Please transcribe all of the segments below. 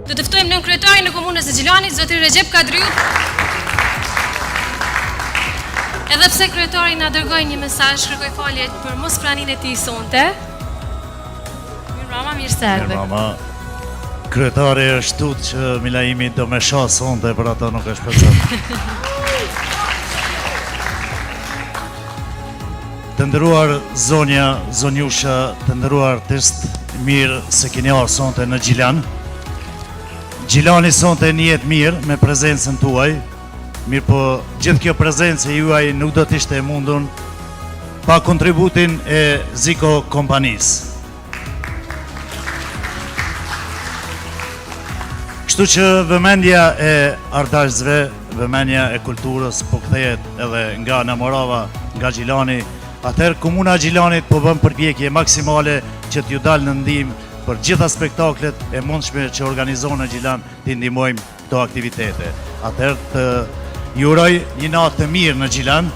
Do të ftojmë nën kryetarin e komunës së Gjilanit, zoti Recep Kadriu. Edhe pse kryetari na dërgoi një mesazh, kërkoi falje për mos praninë e tij sonte. Mirëmbrëma, mirë se erdhe. Mirëmbrëma. Kryetari është tut që Milaimi do me shah sonte, për ato nuk është përcaktuar. Të nderuar zonja, zonjusha, të nderuar artist, mirë se keni ardhur sonte në Gjilan. Gjilani sonte njihet mirë me prezencën tuaj, mirë po gjithë kjo prezencë juaj nuk do të ishte e mundur pa kontributin e Ziko kompanisë. Kështu që vëmendja e ardashësve, vëmendja e kulturës po kthehet edhe nga Ana Morava, nga Gjilani. Atëherë komuna e Gjilanit po bën përpjekje maksimale që t'ju dalë në ndihmë për gjitha spektaklet e mundshme që organizohen në Gjilan, t'i ndihmojmë këto aktivitete. Atëherë të ju uroj një natë të mirë në Gjilan.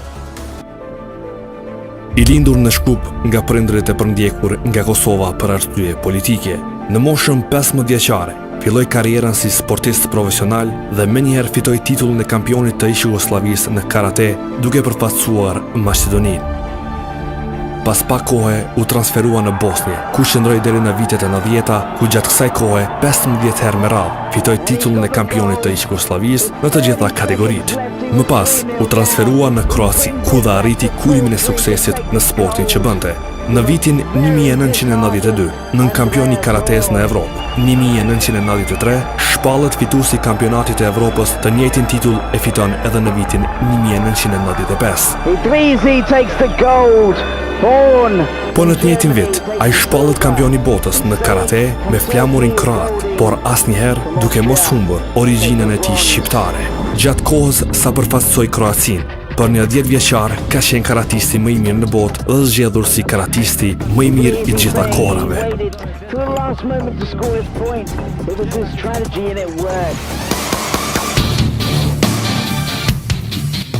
I lindur në Shkup nga prindrit e përndjekur nga Kosova për arsye politike, në moshën 15 vjeçare, filloi karrierën si sportist profesional dhe menjëherë fitoi titullin e kampionit të Jugosllavisë në karate, duke përfaqësuar Maqedoninë. Pas pak kohe u transferua në Bosnjë, ku qëndroi deri në vitet e 90-ta, ku gjatë kësaj kohe 15 herë me radhë fitoi titullin e kampionit të Jugosllavisë në të gjitha kategoritë. Më pas u transferua në Kroaci, ku dhe arriti kulmin e suksesit në sportin që bënte. Në vitin 1992, nën kampioni karates në Evropë. 1993, shpallet fituesi kampionatit e Evropës, të njëjtin titull e fiton edhe në vitin 1995. Idrizi takes the gold. Po në të njëjtin vit, ai shpallet kampioni botës në karate me flamurin kroat, por asnjëherë duke mos humbur origjinën e tij shqiptare. Gjatë kohës sa përfaqësoi Kroacinë, për një 10 vjeçar ka qenë karatisti më i mirë në botë dhe zgjedhur si karatisti më i mirë i gjitha kohërave.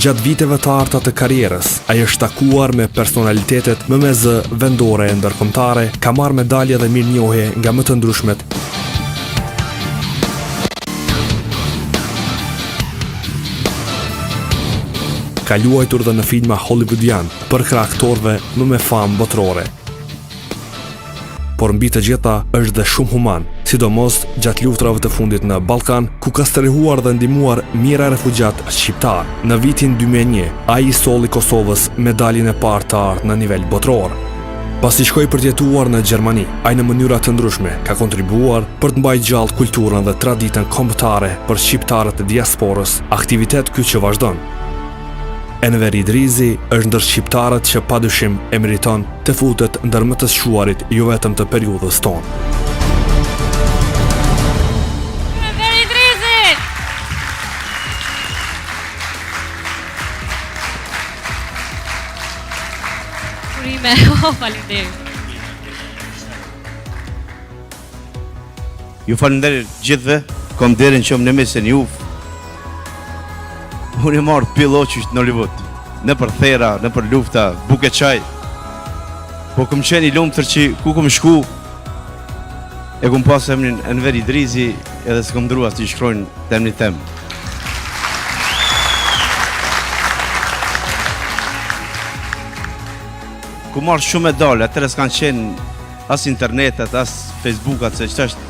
Gjatë viteve të arta të karrierës, ai është takuar me personalitetet më me zë vendore e ndërkombëtare, ka marrë medalje dhe mirënjohje nga më të ndryshmet. Ka luajtur dhe në filma hollywoodian për krah aktorëve më me famë botërore. Por mbi të gjitha është dhe shumë human, sidomos gjatë luftrave të fundit në Ballkan, ku ka strehuar dhe ndihmuar mijëra refugjat shqiptar. Në vitin 2001, ai i solli Kosovës medaljen e parë të artë në nivel botëror. Pasi shkoi për të jetuar në Gjermani, ai në mënyra të ndryshme ka kontribuar për të mbajtur gjallë kulturën dhe traditën kombëtare për shqiptarët e diasporës, aktivitet ky që vazhdon. Enver Idrizi është ndër shqiptarët që padyshim e meriton të futet ndër më të shuarit jo vetëm të periudhës tonë. Enver Idrizi! Urime, faleminderit. Ju falenderit gjithve, kom derin që më në mesën juve. Unë e marrë piloqisht në Hollywood, në për thera, në për lufta, buke qaj. Po këm qenë i lumëtër që ku këm shku, e këm pasë emnin Enver Idrizi, edhe se këm drua si shkrojnë të emni tem. Ku marrë shumë medalë, atër e s'kanë qenë as internetet, as Facebookat, se qëtë është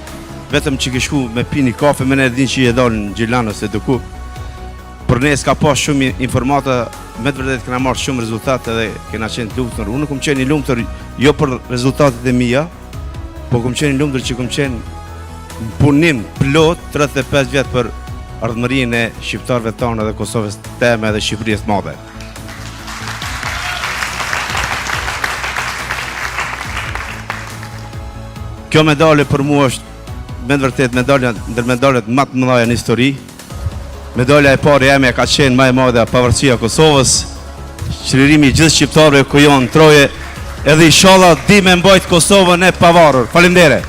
vetëm që ke shku me pi një kafe, me ne din që i e dalë në Gjilan ose duku. Por ne s'ka pas shumë informata, me të vërtet kena marrë shumë rezultate dhe kena qenë të lumtur. Unë kom qenë i lumtur jo për rezultatet e mia, po kom qenë i lumtur që kom qenë në punim plot 35 vjet për ardhmërinë e shqiptarëve tonë dhe Kosovës teme dhe Shqipërisë të madhe. Kjo medalje për mua është me të vërtet medalja ndër medaljet më të mëdha në histori. Medalja e parë jeme ka qenë më e madhe pavarësia Kosovës, çlirimi i gjithë shqiptarëve ku janë në Troje, edhe inshallah di me mbajt Kosovën e pavarur. Faleminderit.